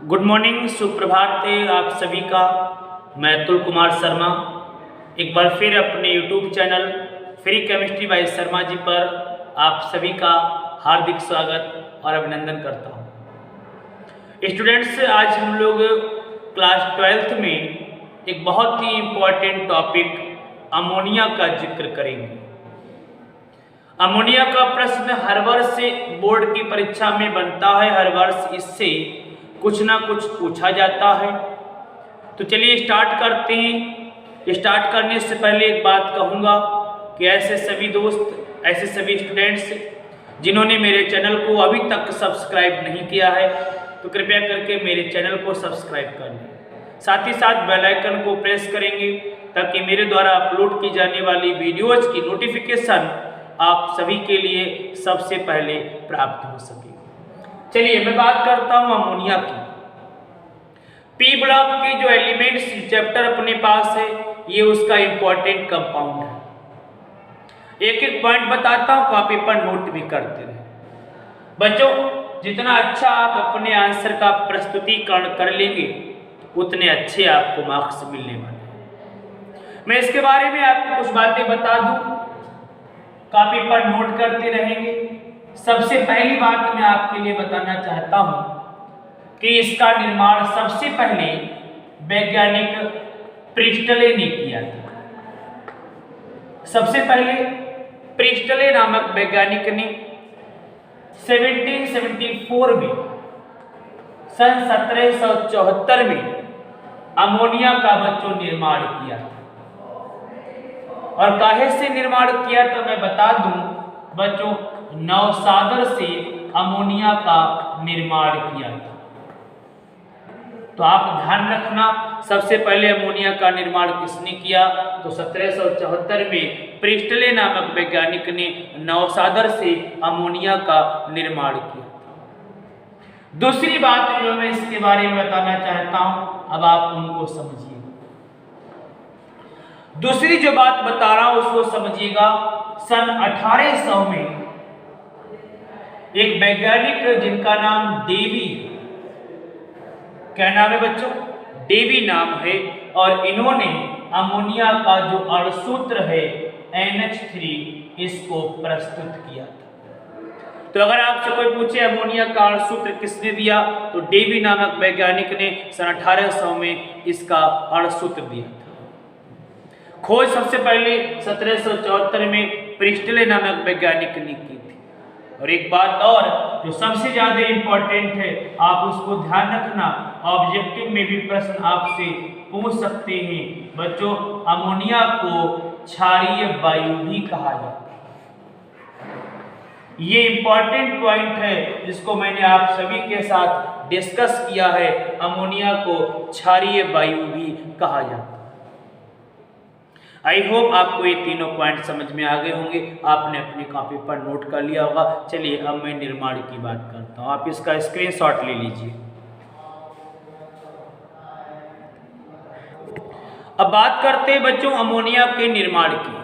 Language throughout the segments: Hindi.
गुड मॉर्निंग, सुप्रभात आप सभी का। मैं अतुल कुमार शर्मा एक बार फिर अपने YouTube channel free chemistry by Sharma ji पर आप सभी का हार्दिक स्वागत और अभिनंदन करता हूँ। स्टूडेंट्स, आज हम लोग क्लास 12th में एक बहुत ही इम्पोर्टेंट टॉपिक अमोनिया का जिक्र करेंगे। अमोनिया का प्रश्न हर वर्ष बोर्ड की परीक्षा में बनता है, हर वर्ष इससे कुछ ना कुछ पूछा जाता है। तो चलिए स्टार्ट करते हैं। स्टार्ट करने से पहले एक बात कहूँगा कि ऐसे सभी दोस्त, ऐसे सभी स्टूडेंट्स जिन्होंने मेरे चैनल को अभी तक सब्सक्राइब नहीं किया है तो कृपया करके मेरे चैनल को सब्सक्राइब कर लें। साथ ही साथ बेल आइकन को प्रेस करेंगे ताकि मेरे द्वारा अपलोड की जाने वाली वीडियोज़ की नोटिफिकेशन आप सभी के लिए सबसे पहले प्राप्त हो सके। चलिए मैं बात करता हूं अमोनिया की। पी ब्लॉक के जो एलिमेंट्स चैप्टर अपने पास है ये उसका इंपॉर्टेंट कंपाउंड है। एक एक पॉइंट बताता हूं, कॉपी पर नोट भी करते रहे। बच्चों, जितना अच्छा आप अपने आंसर का प्रस्तुतिकरण कर लेंगे उतने अच्छे आपको मार्क्स मिलने वाले हैं। मैं इसके बारे में आपको कुछ बातें बता दूं, कॉपी पर नोट करते रहेंगे। सबसे पहली बात मैं आपके लिए बताना चाहता हूं कि इसका निर्माण सबसे पहले वैज्ञानिक प्रिस्टले ने किया था। सबसे पहले प्रिस्टले नामक वैज्ञानिक ने 1774 में, सन 1774 में अमोनिया का बच्चों निर्माण किया था। और काहे से निर्माण किया तो मैं बता दूं बच्चों, नवसागर से अमोनिया का निर्माण किया था। तो आप ध्यान रखना, सबसे पहले अमोनिया का निर्माण किसने किया तो 1774 में प्रिस्टले नामक वैज्ञानिक ने नवसागर से अमोनिया का निर्माण किया था। दूसरी बात जो मैं इसके बारे में बताना चाहता हूं, अब आप उनको समझिए। दूसरी जो बात बता रहा हूं उसको समझिएगा। सन 1800 में एक वैज्ञानिक जिनका नाम डेवी, क्या नाम है बच्चों, डेवी नाम है, और इन्होंने अमोनिया का जो अणुसूत्र है NH3 इसको प्रस्तुत किया था। तो अगर आपसे कोई पूछे अमोनिया का अणुसूत्र किसने दिया तो डेवी नामक वैज्ञानिक ने सन 1800 में इसका अणुसूत्र दिया था। खोज सबसे पहले 1774 में प्रिस्टले नामक वैज्ञानिक ने की थी। और एक बात और जो सबसे ज्यादा इंपॉर्टेंट है, आप उसको ध्यान रखना, ऑब्जेक्टिव में भी प्रश्न आपसे पूछ सकते हैं बच्चों। अमोनिया को क्षारीय वायु भी कहा जाता है। ये इंपॉर्टेंट पॉइंट है जिसको मैंने आप सभी के साथ डिस्कस किया है। अमोनिया को क्षारीय वायु भी कहा जाता है। आई होप आपको ये तीनों पॉइंट समझ में आ गए होंगे, आपने अपनी कॉपी पर नोट कर लिया होगा। चलिए अब मैं निर्माण की बात करता हूँ, आप इसका स्क्रीनशॉट ले लीजिए। अब बात करते हैं बच्चों अमोनिया के निर्माण की,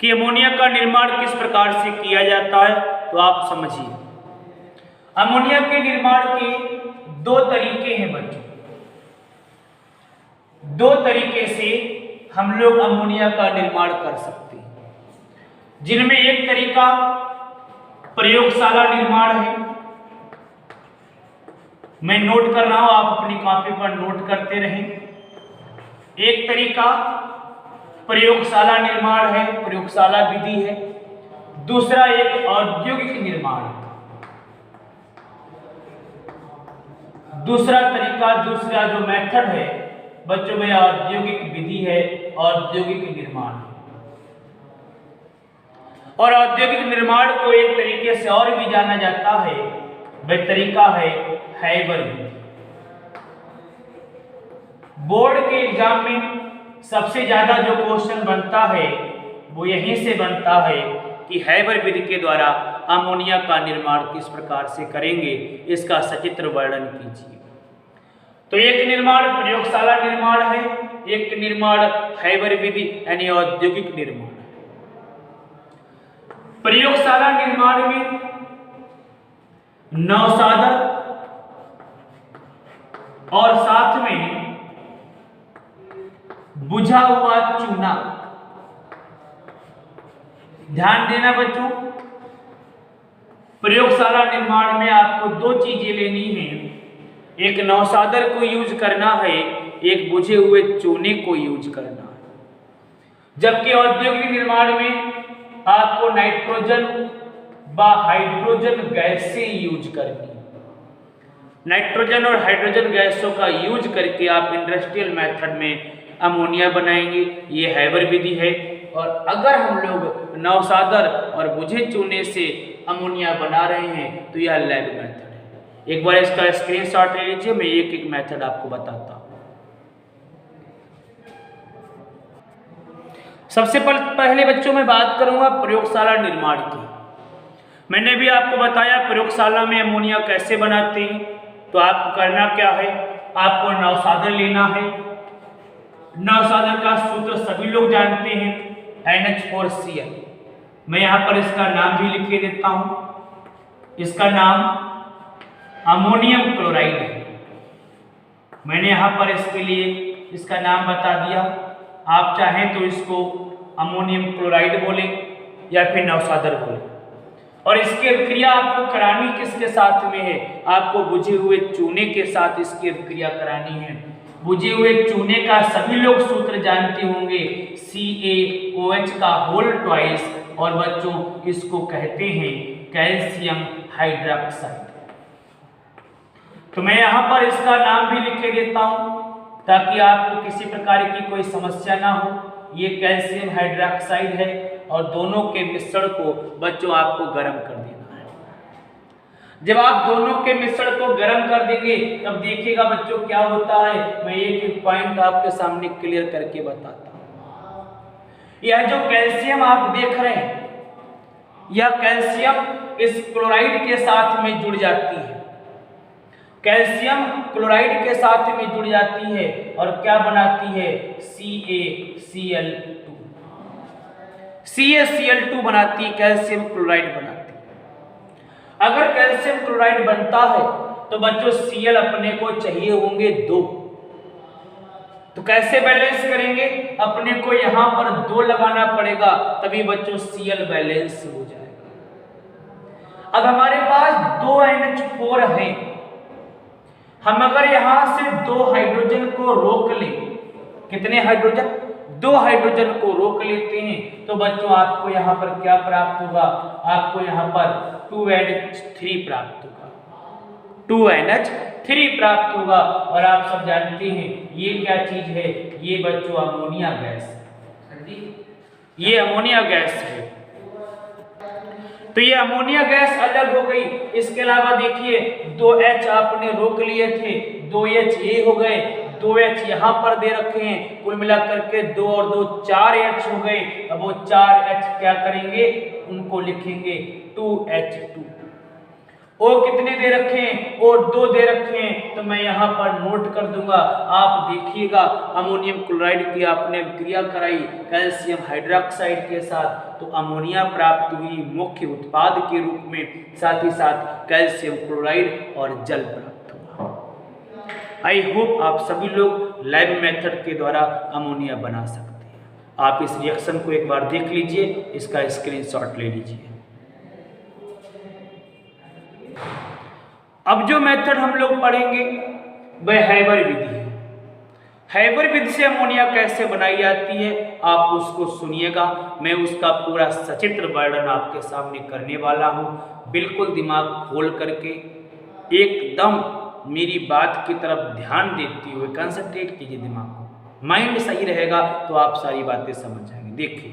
कि अमोनिया का निर्माण किस प्रकार से किया जाता है। तो आप समझिए, अमोनिया के निर्माण के दो तरीके हैं बच्चों। दो तरीके से हम लोग अमोनिया का निर्माण कर सकते हैं, जिनमें एक तरीका प्रयोगशाला निर्माण है। मैं नोट कर रहा हूं, आप अपनी कॉपी पर नोट करते रहें। एक तरीका प्रयोगशाला निर्माण है, प्रयोगशाला विधि है। दूसरा एक औद्योगिक निर्माण है। दूसरा तरीका, दूसरा जो मेथड है बच्चों में औद्योगिक विधि है, औद्योगिक निर्माण। और औद्योगिक निर्माण को एक तरीके से और भी जाना जाता है, वह तरीका है हैबर विधि। बोर्ड के एग्जाम में सबसे ज्यादा जो क्वेश्चन बनता है वो यहीं से बनता है कि हैबर विधि के द्वारा अमोनिया का निर्माण किस प्रकार से करेंगे, इसका सचित्र वर्णन कीजिए। तो एक निर्माण प्रयोगशाला निर्माण है, एक निर्माण हैबर विधि यानी औद्योगिक निर्माण। प्रयोगशाला निर्माण में नवसागर और साथ में बुझा हुआ चूना। ध्यान देना बच्चों, प्रयोगशाला निर्माण में आपको दो चीजें लेनी है, एक नौसादर को यूज करना है, एक बुझे हुए चूने को यूज करना है। जबकि औद्योगिक निर्माण में आपको नाइट्रोजन व हाइड्रोजन गैसें यूज करनी है। नाइट्रोजन और हाइड्रोजन गैसों का यूज करके आप इंडस्ट्रियल मेथड में अमोनिया बनाएंगे, ये हैबर विधि है। और अगर हम लोग नौसादर और बुझे चूने से अमोनिया बना रहे हैं तो यह लैब मेथड है। एक बार इसका स्क्रीनशॉट ले लीजिए, मैं एक एक मेथड आपको बताता हूं। सबसे पहले बच्चों मैं बात करूंगा प्रयोगशाला निर्माण की। मैंने भी आपको बताया प्रयोगशाला में अमोनिया कैसे बनाते हैं। तो आपको करना क्या है, आपको नौसादर लेना है। नौसादर का सूत्र सभी लोग जानते हैं, NH4Cl। मैं यहां पर इसका नाम भी लिख के देता हूं। इसका नाम अमोनियम क्लोराइड है। मैंने यहां पर इसके लिए इसका नाम बता दिया। आप चाहें तो इसको अमोनियम क्लोराइड बोले या फिर नौसादर बोले। और इसकी अभिक्रिया आपको करानी किसके साथ में है, आपको बुझे हुए चूने के साथ इसकी अभिक्रिया करानी है। बुझे हुए चूने का सभी लोग सूत्र जानते होंगे, CaOH का होल ट्वाइस, और बच्चों इसको कहते हैं कैल्शियम हाइड्रोक्साइड। तो मैं यहां पर इसका नाम भी लिख के देता हूं ताकि आपको किसी प्रकार की कोई समस्या ना हो। ये कैल्शियम हाइड्रोक्साइड है और दोनों के मिश्रण को बच्चों आपको गर्म कर देना है। जब आप दोनों के मिश्रण को गर्म कर देंगे तब देखिएगा बच्चों क्या होता है। मैं एक एक पॉइंट आपके सामने क्लियर करके बताता हूं। यह जो कैल्शियम आप देख रहे हैं, यह कैल्शियम इस क्लोराइड के साथ में जुड़ जाती है। कैल्शियम क्लोराइड के साथ में जुड़ जाती है और क्या बनाती है, CaCl2। CaCl2 बनाती है, कैल्शियम क्लोराइड बनाती है। अगर कैल्शियम क्लोराइड बनता है तो बच्चों Cl अपने को चाहिए होंगे 2। तो कैसे बैलेंस करेंगे, अपने को यहां पर 2 लगाना पड़ेगा, तभी बच्चों Cl बैलेंस हो जाएगा। अब हमारे पास 2 NH4 है, हम अगर यहां से 2 हाइड्रोजन को रोक लें, कितने हाइड्रोजन, 2 हाइड्रोजन को रोक लेते हैं तो बच्चों आपको यहां पर क्या प्राप्त होगा, आपको यहां पर 2NH3 प्राप्त होगा। 2NH3 प्राप्त होगा। और आप सब जानते हैं ये क्या चीज है, ये बच्चों अमोनिया गैस, ये अमोनिया गैस है। तो ये अमोनिया गैस अलग हो गई। इसके अलावा देखिए 2H आपने रोक लिए थे, 2H ये हो गए, 2H यहाँ पर दे रखे हैं, कुल मिलाकर के 2 और 2 4H हो गए। अब वो 4H क्या करेंगे, उनको लिखेंगे 2H2। O कितने दे रखे हैं, O 2 दे रखे हैं, तो मैं यहाँ पर नोट कर दूंगा। आप देखिएगा अमोनियम क्लोराइड की आपने क्रिया कराई कैल्शियम हाइड्रोक्साइड के साथ, तो अमोनिया प्राप्त हुई मुख्य उत्पाद के रूप में, साथ ही साथ कैल्शियम क्लोराइड और जल प्राप्त हुआ। आई होप आप सभी लोग लैब मेथड के द्वारा अमोनिया बना सकते हैं। आप इस रिएक्शन को एक बार देख लीजिए, इसका स्क्रीनशॉट ले लीजिए। अब जो मेथड हम लोग पढ़ेंगे वह हैबर विधि है। हैबर विधि से अमोनिया कैसे बनाई जाती है आप उसको सुनिएगा। मैं उसका पूरा सचित्र वर्णन आपके सामने करने वाला हूं। बिल्कुल दिमाग खोल करके एकदम मेरी बात की तरफ ध्यान देते हुए कंसंट्रेट कीजिए दिमाग को। माइंड सही रहेगा तो आप सारी बातें समझ जाएंगे। देखिए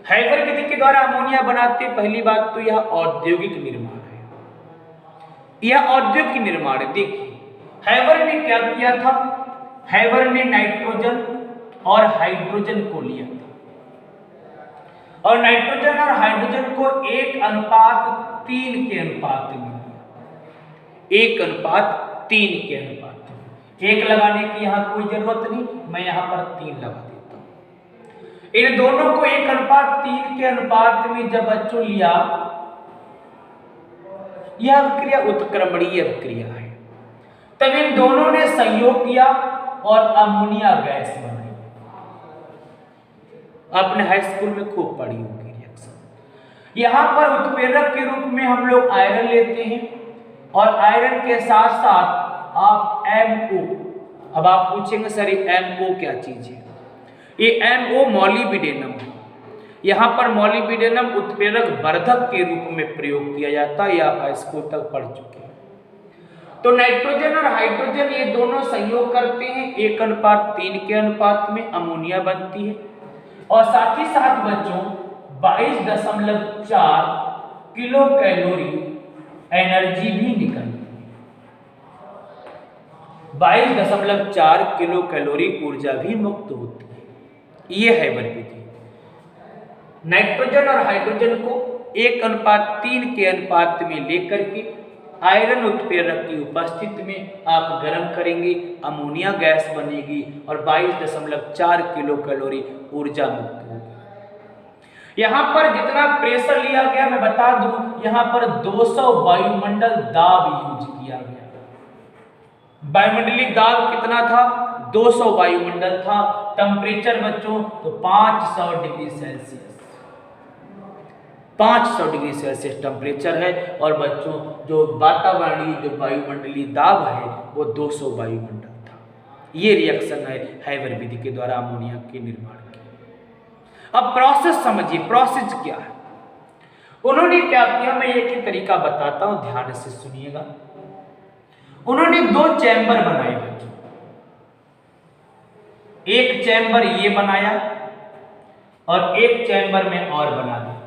हैबर विधि के द्वारा अमोनिया बनाते, पहली बात तो यह औद्योगिक निर्माण है, यह औद्योगिक निर्माण है। देखिए हैबर ने क्या किया था, हैबर ने नाइट्रोजन और हाइड्रोजन को लिया था और नाइट्रोजन और हाइड्रोजन को 1:3 के अनुपात में लिया, 1:3 के अनुपात में। 1 लगाने की यहां कोई जरूरत नहीं, मैं यहां पर 3 लगा देता हूं। इन दोनों को 1:3 के अनुपात में जब बच्चों लिया, यह अभिक्रिया उत्क्रमणीय अभिक्रिया है। तब इन दोनों ने संयोग किया और अमोनिया गैस बनाई। आपने हाई स्कूल में खूब पढ़ी होगी रिएक्शन। यहां पर उत्प्रेरक के रूप में हम लोग आयरन लेते हैं और आयरन के साथ साथ आप MO। अब आप पूछेंगे सर ये MO क्या चीज है? ये MO मॉलिब्डेनम है। यहाँ पर मॉलिब्डेनम उत्प्रेरक वर्धक के रूप में प्रयोग किया जाता है। आप हाई स्कूल तक पढ़ चुके हैं। तो नाइट्रोजन और हाइड्रोजन ये दोनों संयोग करते हैं, 1:3 के अनुपात में अमोनिया बनती है और साथ ही साथ बच्चों 22.4 किलो कैलोरी एनर्जी भी निकलती है। 22.4 किलो कैलोरी ऊर्जा भी मुक्त होती है। ये है विधि। नाइट्रोजन और हाइड्रोजन को 1:3 के अनुपात में लेकर के आयरन उत्प्रेरक की उपस्थिति में आप गर्म करेंगे, अमोनिया गैस बनेगी और 22.4 किलो कैलोरी ऊर्जा मुक्त होगी। यहाँ पर जितना प्रेशर लिया गया मैं बता दूं, यहाँ पर 200 वायुमंडल दाब यूज किया गया। वायुमंडलीय दाब कितना था? 200 वायुमंडल था। टेम्परेचर बच्चों तो 500 degree Celsius, 500 degree Celsius temperature है। और बच्चों जो वातावरणीय जो वायुमंडलीय दाब है वो 200 वायुमंडल था। ये रिएक्शन है हैबर विधि के द्वारा अमोनिया के निर्माण की। अब प्रोसेस समझिए, प्रोसेस क्या है? उन्होंने क्या किया, मैं एक ही तरीका बताता हूं, ध्यान से सुनिएगा। उन्होंने 2 चैम्बर बनाए बच्चों। एक चैम्बर ये बनाया और एक चैम्बर में और बना दिया।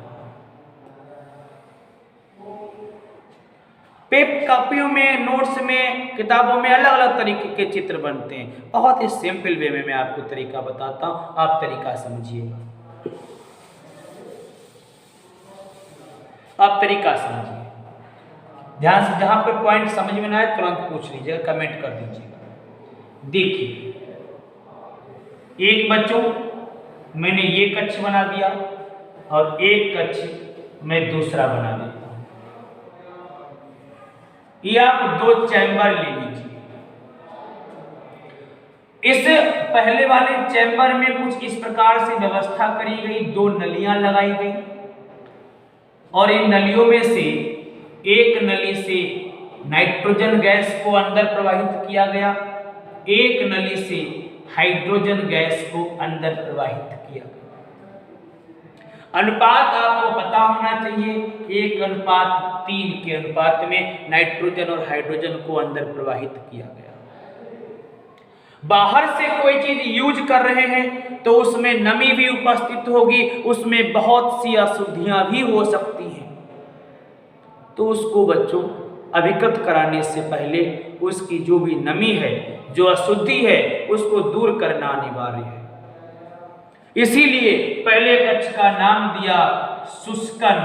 कॉपियों में, नोट्स में, किताबों में अलग अलग तरीके के चित्र बनते हैं। बहुत ही सिंपल वे में मैं आपको तरीका बताता हूं, आप तरीका समझिएगा। आप तरीका समझिए ध्यान से। जहां पर पॉइंट समझ में ना आए तुरंत पूछ लीजिएगा, कमेंट कर दीजिएगा। देखिए, एक बच्चों मैंने ये कक्ष बना दिया और एक कक्ष मैं दूसरा बना देता हूं। ये आप 2 चैम्बर ले लीजिए। इस पहले वाले चैम्बर में कुछ इस प्रकार से व्यवस्था करी गई, 2 नलियां लगाई गई और इन नलियों में से एक नली से नाइट्रोजन गैस को अंदर प्रवाहित किया गया, एक नली से हाइड्रोजन गैस को अंदर प्रवाहित किया गया। अनुपात आपको पता होना चाहिए, 1:3 के अनुपात में नाइट्रोजन और हाइड्रोजन को अंदर प्रवाहित किया गया। बाहर से कोई चीज यूज कर रहे हैं तो उसमें नमी भी उपस्थित होगी, उसमें बहुत सी अशुद्धियां भी हो सकती हैं। तो उसको बच्चों अभिकृत कराने से पहले उसकी जो भी नमी है, जो अशुद्धि है, उसको दूर करना अनिवार्य है। इसीलिए पहले कक्ष का नाम दिया शुष्कन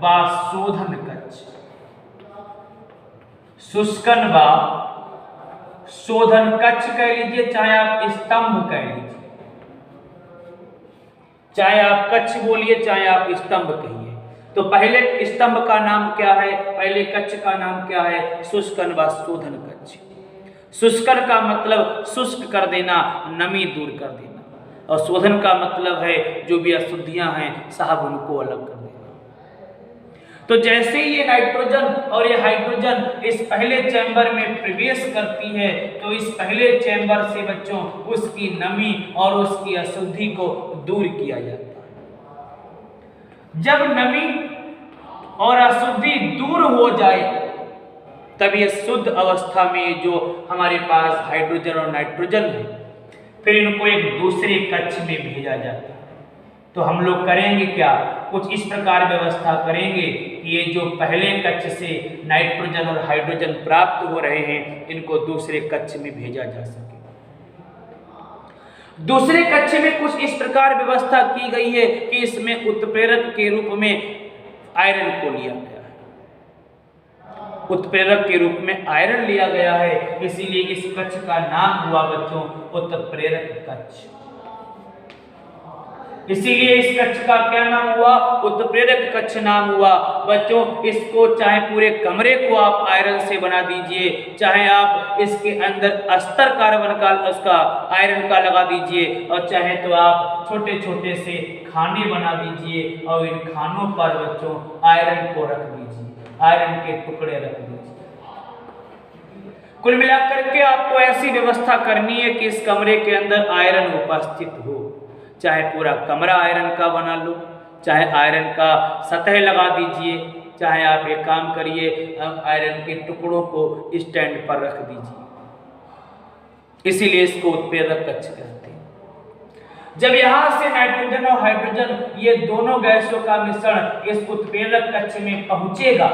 व शोधन कक्ष। शुष्कन व शोधन कक्ष कह लीजिए, चाहे आप स्तंभ कह लीजिए, चाहे आप कक्ष बोलिए, चाहे आप स्तंभ कहिए। तो पहले स्तंभ का नाम क्या है, पहले कक्ष का नाम क्या है? शुष्कन व शोधन कक्ष। शुष्कन का मतलब शुष्क कर देना, नमी दूर कर देना, और शोधन का मतलब है जो भी अशुद्धियां हैं साहब उनको अलग कर देना। तो जैसे ही ये नाइट्रोजन और ये हाइड्रोजन इस पहले चैम्बर में प्रवेश करती है तो इस पहले चैम्बर से बच्चों उसकी नमी और उसकी अशुद्धि को दूर किया जाता है। जब नमी और अशुद्धि दूर हो जाए तब ये शुद्ध अवस्था में जो हमारे पास हाइड्रोजन और नाइट्रोजन है, फिर इनको एक दूसरे कक्ष में भेजा जाता है। तो हम लोग करेंगे क्या, कुछ इस प्रकार व्यवस्था करेंगे कि ये जो पहले कक्ष से नाइट्रोजन और हाइड्रोजन प्राप्त हो रहे हैं इनको दूसरे कक्ष में भेजा जा सके। दूसरे कक्ष में कुछ इस प्रकार व्यवस्था की गई है कि इसमें उत्प्रेरक के रूप में आयरन को लिया गया है, उत्प्रेरक के रूप में आयरन लिया गया है, इसीलिए इस कक्ष का नाम हुआ बच्चों उत्प्रेरक कक्ष। इसीलिए इस कक्ष का क्या नाम हुआ? उत्प्रेरक कक्ष नाम हुआ। बच्चों इसको चाहे पूरे कमरे को आप आयरन से बना दीजिए, चाहे आप इसके अंदर अस्तर कार्बन का उसका आयरन का लगा दीजिए, और चाहे तो आप छोटे छोटे से खाने बना दीजिए और इन खानों पर बच्चों आयरन को रख दीजिए, आयरन के टुकड़े रख दीजिए। कुल मिलाकर के आपको ऐसी व्यवस्था करनी है कि इस कमरे के अंदर आयरन उपस्थित हो। चाहे पूरा कमरा आयरन का बना लो, चाहे आयरन का सतह लगा दीजिए, चाहे आप एक काम करिए आयरन के टुकड़ों को स्टैंड पर रख दीजिए। इसीलिए इसको उत्प्रेरक कक्ष कहते हैं। जब यहां से नाइट्रोजन और हाइड्रोजन ये दोनों गैसों का मिश्रण इस उत्प्रेरक कक्ष में पहुंचेगा,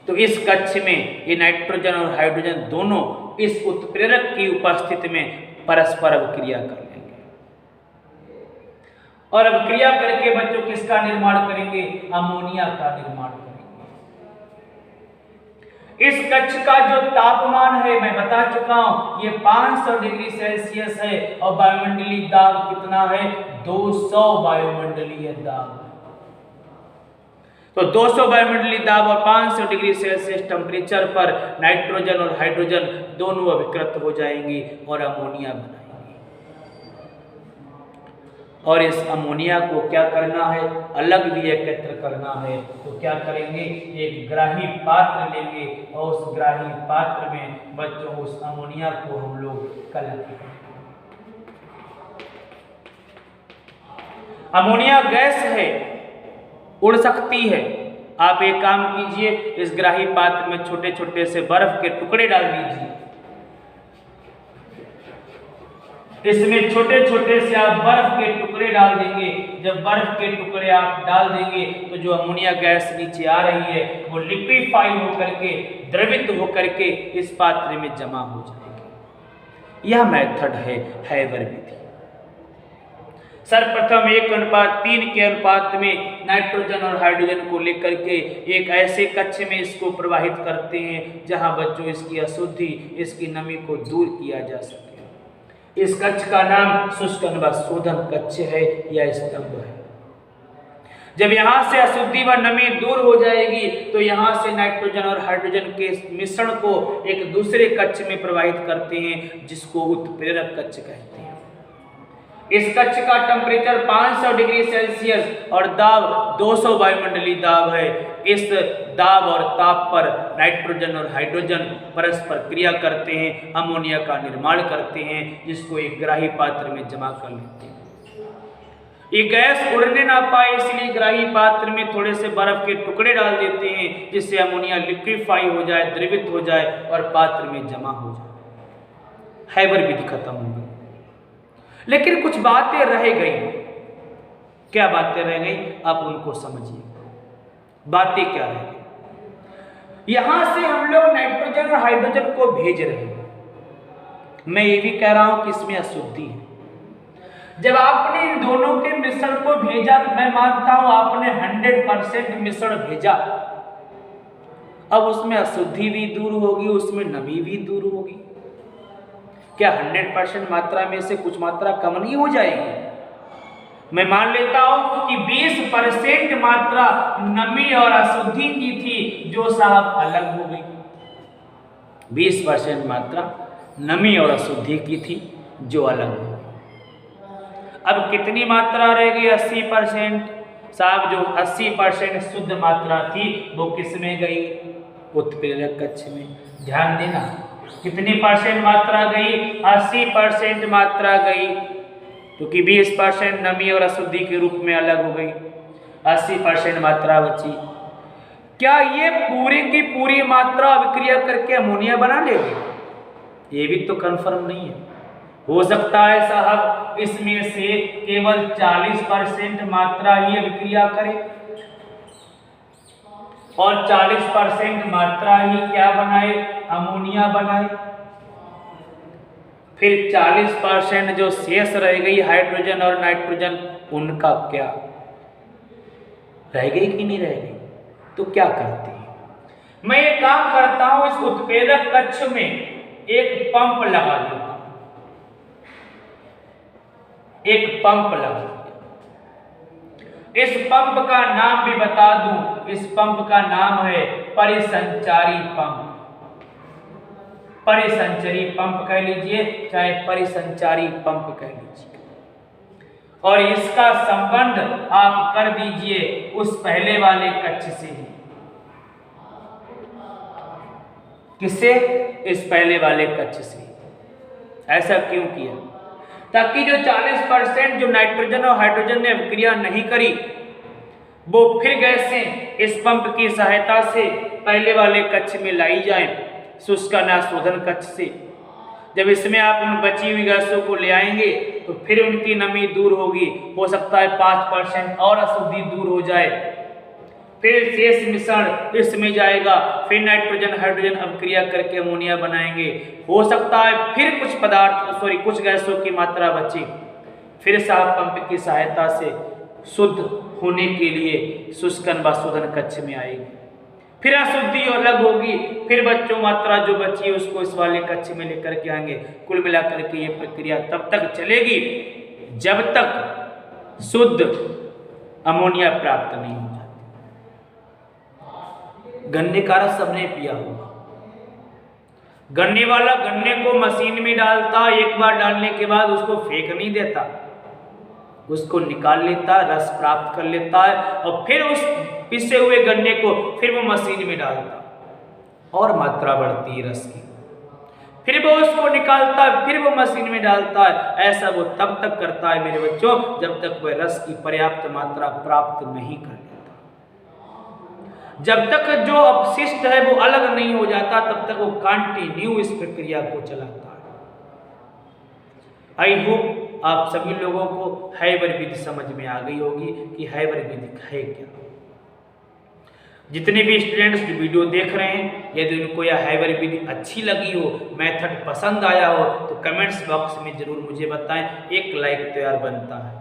तो इस कक्ष में ये नाइट्रोजन और हाइड्रोजन दोनों इस उत्प्रेरक की उपस्थिति में परस्पर अभिक्रिया कर लेंगे, और अभिक्रिया करके बच्चों किसका निर्माण करेंगे? अमोनिया का निर्माण करेंगे। इस कक्ष का जो तापमान है मैं बता चुका हूं, ये 500 डिग्री सेल्सियस है, और वायुमंडलीय दाब कितना है? 200 वायुमंडलीय दाब। तो 200 वायुमंडलीय दाब और 500 डिग्री सेल्सियस टेम्परेचर पर नाइट्रोजन और हाइड्रोजन दोनों अभिकृत हो जाएंगी और अमोनिया बनाएंगी। और इस अमोनिया को क्या करना है? अलग भी एकत्र करना है। तो क्या करेंगे? एक ग्राही पात्र लेंगे, और उस ग्राही पात्र में बच्चों उस अमोनिया को हम लोग कलर करेंगे। अमोनिया गैस है, उड़ सकती है। आप एक काम कीजिए, इस ग्राही पात्र में छोटे छोटे से बर्फ के टुकड़े डाल दीजिए। इसमें छोटे छोटे से आप बर्फ के टुकड़े डाल देंगे। जब बर्फ के टुकड़े आप डाल देंगे तो जो अमोनिया गैस नीचे आ रही है वो लिक्विफाई होकर के, द्रवित होकर के इस पात्र में जमा हो जाएगी। यह मेथड है हैबर विधि। सर्वप्रथम 1:3 के अनुपात में नाइट्रोजन और हाइड्रोजन को लेकर के एक ऐसे कक्ष में इसको प्रवाहित करते हैं जहां बच्चों इसकी अशुद्धि, इसकी नमी को दूर किया जा सके। इस कक्ष का नाम शुष्क अनुवात शोधन कक्ष है या स्तंभ है। जब यहाँ से अशुद्धि व नमी दूर हो जाएगी तो यहाँ से नाइट्रोजन और हाइड्रोजन के मिश्रण को एक दूसरे कक्ष में प्रवाहित करते हैं जिसको उत्प्रेरक कक्ष कहते हैं। इस कक्ष का टेम्परेचर 500 डिग्री सेल्सियस और दाब 200 वायुमंडलीय दाब है। इस दाब और ताप पर नाइट्रोजन और हाइड्रोजन परस्पर क्रिया करते हैं, अमोनिया का निर्माण करते हैं, जिसको एक ग्राही पात्र में जमा कर लेते हैं। ये गैस उड़ने ना पाए इसलिए ग्राही पात्र में थोड़े से बर्फ के टुकड़े डाल देते हैं जिससे अमोनिया लिक्विफाई हो जाए, द्रवित हो जाए और पात्र में जमा हो जाए। हैबर विधि खत्म हो गई, लेकिन कुछ बातें रह गई। क्या बातें रह गई आप उनको समझिए। बातें क्या रह गई? यहां से हम लोग नाइट्रोजन और हाइड्रोजन को भेज रहे हैं। मैं ये भी कह रहा हूं कि इसमें अशुद्धि है। जब आपने इन दोनों के मिश्रण को भेजा, मैं मानता हूं आपने 100% मिश्रण भेजा, अब उसमें अशुद्धि भी दूर होगी, उसमें नमी भी दूर होगी। क्या 100% मात्रा में से कुछ मात्रा कम नहीं हो जाएगी? मैं मान लेता हूं कि 20% मात्रा नमी और अशुद्धि की थी जो साहब अलग हो गई। 20% मात्रा नमी और अशुद्धि की थी जो अलग हो गई। अब कितनी मात्रा रह गई? 80%। साहब जो 80% शुद्ध मात्रा थी वो किस में गई? उत्प्रेरक कक्ष में। ध्यान देना, कितनी परसेंट मात्रा गई? 80% मात्रा गई, क्योंकि 20% नमी और अशुद्धि के रूप में अलग हो गई। 80% मात्रा बची। क्या ये पूरी की पूरी मात्रा अभिक्रिया करके अमोनिया बना लेगी? ये भी तो कंफर्म नहीं है। हो सकता है साहब इसमें से केवल 40% मात्रा ही अभिक्रिया करे और 40% मात्रा ही क्या बनाए? अमोनिया बनाए। फिर 40% जो शेष रह गई हाइड्रोजन और नाइट्रोजन, उनका क्या? रह गई कि नहीं रह गई? तो क्या करती है? मैं ये काम करता हूं, इस उत्प्रेरक कक्ष में एक पंप लगा देता हूं। एक पंप लगा दिया। इस पंप का नाम भी बता दूं, इस पंप का नाम है परिसंचारी पंप। परिसंचारी पंप कह लीजिए, चाहे परिसंचारी पंप कह लीजिए। और इसका संबंध आप कर दीजिए उस पहले वाले कक्ष से ही। किससे? इस पहले वाले कक्ष से। ऐसा क्यों किया? ताकि जो 40% जो नाइट्रोजन और हाइड्रोजन ने अभिक्रिया नहीं करी, वो फिर गैसें इस पंप की सहायता से पहले वाले कक्ष में लाई जाए, शुष्कना शोधन कक्ष से। जब इसमें आप उन बची हुई गैसों को ले आएंगे तो फिर उनकी नमी दूर होगी, हो सकता है 5% और अशुद्धि दूर हो जाए, फिर शेष मिश्रण इसमें जाएगा, फिर नाइट्रोजन हाइड्रोजन अभिक्रिया करके अमोनिया बनाएंगे। हो सकता है फिर कुछ गैसों की मात्रा बची, फिर साफ पंप की सहायता से शुद्ध होने के लिए शुष्कन व शोधन कक्ष में आएगी, फिर अशुद्धि अलग होगी, फिर बच्चों मात्रा जो बची है उसको इस वाले कक्ष में लेकर के आएंगे। कुल मिलाकर के ये प्रक्रिया तब तक चलेगी जब तक शुद्ध अमोनिया प्राप्त नहीं हो जाती। गन्ने का रस सबने पिया होगा। गन्ने वाला गन्ने को मशीन में डालता, एक बार डालने के बाद उसको फेंक नहीं देता, उसको निकाल लेता, रस प्राप्त कर लेता है और फिर उस पिसे हुए गन्ने को फिर वो मशीन में डालता और मात्रा बढ़ती है रस की, फिर वो उसको निकालता है, फिर वो मशीन में डालता है। ऐसा वो तब तक करता है मेरे बच्चों जब तक वह रस की पर्याप्त मात्रा प्राप्त नहीं कर लेता। जब तक जो अपशिष्ट है वो अलग नहीं हो जाता तब तक वो कंटिन्यू इस प्रक्रिया को चलाता है। आई होप आप सभी लोगों को हैबर विधि समझ में आ गई होगी कि हैबर विधि है क्या। जितने भी स्टूडेंट्स जो वीडियो देख रहे हैं, यदि उनको यह हैबर विधि अच्छी लगी हो, मेथड पसंद आया हो, तो कमेंट्स बॉक्स में जरूर मुझे बताएं। एक लाइक तो यार बनता है,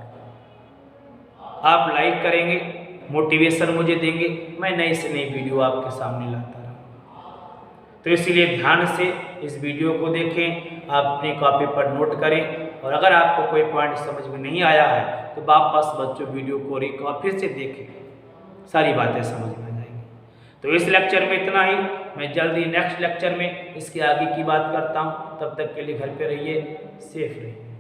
आप लाइक करेंगे, मोटिवेशन मुझे देंगे, मैं नई से नई वीडियो आपके सामने लाता रहूँ। तो इसलिए ध्यान से इस वीडियो को देखें, आप अपनी कॉपी पर नोट करें, और अगर आपको कोई पॉइंट समझ में नहीं आया है तो वापस बच्चों वीडियो को फिर से देखें, सारी बातें समझ में आ जाएंगी। तो इस लेक्चर में इतना ही, मैं जल्दी नेक्स्ट लेक्चर में इसके आगे की बात करता हूँ। तब तक के लिए घर पे रहिए, सेफ रहिए।